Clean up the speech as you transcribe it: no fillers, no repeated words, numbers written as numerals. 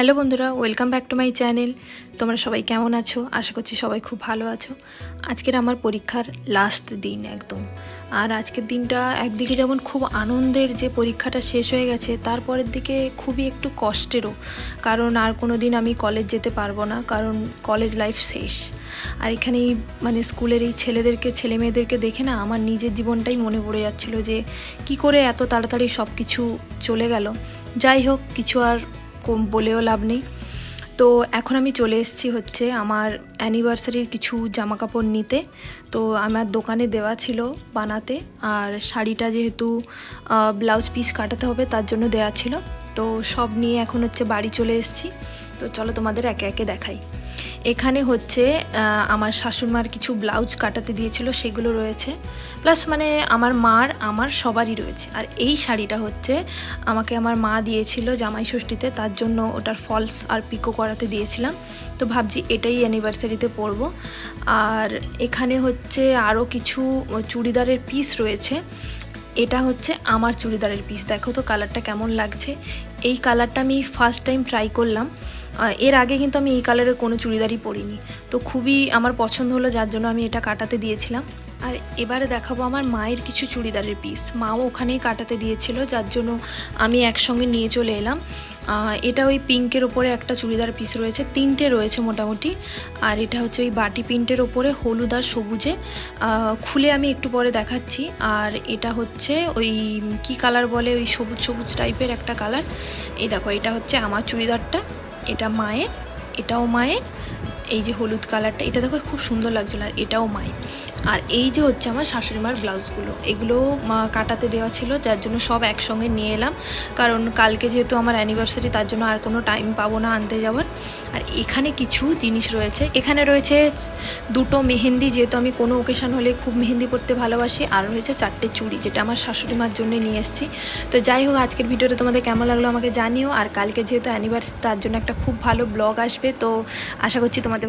Hello বন্ধুরা, welcome back to my channel. তোমরা সবাই কেমন আছো? আশা করছি সবাই খুব ভালো আছো। আজকের আমার পরীক্ষার লাস্ট দিন একদম। আর আজকের দিনটা একদিকে যেমন খুব আনন্দের যে পরীক্ষাটা শেষ হয়ে গেছে, তারপরের দিকে খুবই একটু কষ্টেরও, কারণ আর কোনো দিন আমি কলেজ যেতে পারবো না, কারণ কলেজ লাইফ শেষ। আর এখানেই স্কুলের এই ছেলে মেয়েদেরকে দেখে না আমার নিজের জীবনটাই মনে পড়ে যাচ্ছিলো যে কি করে এত তাড়াতাড়ি সব কিছু চলে গেল। যাই হোক, কিছু আর বলেও লাভ নেই। তো এখন আমি চলে এসেছি হচ্ছে আমার অ্যানিভার্সারির কিছু জামা কাপড় নিতে। তো আমার দোকানে দেওয়া ছিল বানাতে, আর শাড়িটা যেহেতু ব্লাউজ পিস কাটাতে হবে তার জন্য দেওয়া ছিল। তো সব নিয়ে এখন হচ্ছে বাড়ি চলে এসেছি। তো চলো তোমাদের একে একে দেখাই। এখানে হচ্ছে আমার শাশুড়িমার কিছু ব্লাউজ কাটাতে দিয়েছিল, সেগুলো রয়েছে। প্লাস আমার সবারই রয়েছে। আর এই শাড়িটা হচ্ছে আমাকে আমার মা দিয়েছিল জামাই ষষ্ঠীতে, তার জন্য ওটার ফলস আর পিকো করাতে দিয়েছিলাম। তো ভাবছি এটাই অ্যানিভার্সারিতে পরবো। আর এখানে হচ্ছে আরও কিছু চুড়িদারের পিস রয়েছে। এটা হচ্ছে আমার চুড়িদারের পিস, দেখো তো কালারটা কেমন লাগছে। এই কালারটা আমি ফার্স্ট টাইম ট্রাই করলাম। এর আগে কিন্তু আমি এই কালারের কোনো চুড়িদারই পরিনি। তো খুবই আমার পছন্দ হলো, যার জন্য আমি এটা কাটাতে দিয়েছিলাম। আর এবারে দেখাবো আমার মায়ের কিছু চুড়িদারের পিস। মাও ওখানেই কাটাতে দিয়েছিল, যার জন্য আমি একসঙ্গে নিয়ে চলে এলাম। এটা ওই পিঙ্কের ওপরে একটা চুড়িদার পিস রয়েছে, তিনটে রয়েছে মোটামুটি। আর এটা হচ্ছে ওই বাটি প্রিন্টের ওপরে হলুদ আর সবুজে। খুলে আমি একটু পরে দেখাচ্ছি। আর এটা হচ্ছে ওই কি কালার বলে, ওই সবুজ সবুজ টাইপের একটা কালার। এই দেখো, এটা হচ্ছে আমার চুড়িদারটা, এটা মায়ের, এটাও মায়ের। এই যে হলুদ কালারটা, এটা দেখো খুব সুন্দর লাগছিল। আর এটাও মায়ের। আর এই যে হচ্ছে আমার শাশুড়িমার ব্লাউজগুলো, এগুলো কাটাতে দেওয়া ছিল, যার জন্য সব একসঙ্গে নিয়ে এলাম। কারণ কালকে যেহেতু আমার অ্যানিভার্সারি, তার জন্য আর কোনো টাইম পাবো না আনতে যাওয়ার। আর এখানে কিছু জিনিস রয়েছে, এখানে রয়েছে দুটো মেহেন্দি, যেহেতু আমি কোনো ওকেশান হলে খুব মেহেন্দি পরতে ভালোবাসি। আর রয়েছে 4টে চুড়ি, যেটা আমার শাশুড়িমার জন্য নিয়ে এসেছি। তো যাই হোক, আজকের ভিডিওটা তোমাদের কেমন লাগলো আমাকে জানিও। আর কালকে যেহেতু অ্যানিভার্সারি, তার জন্য একটা খুব ভালো ব্লগ আসবে। তো আশা করছি তোমাদের ভালো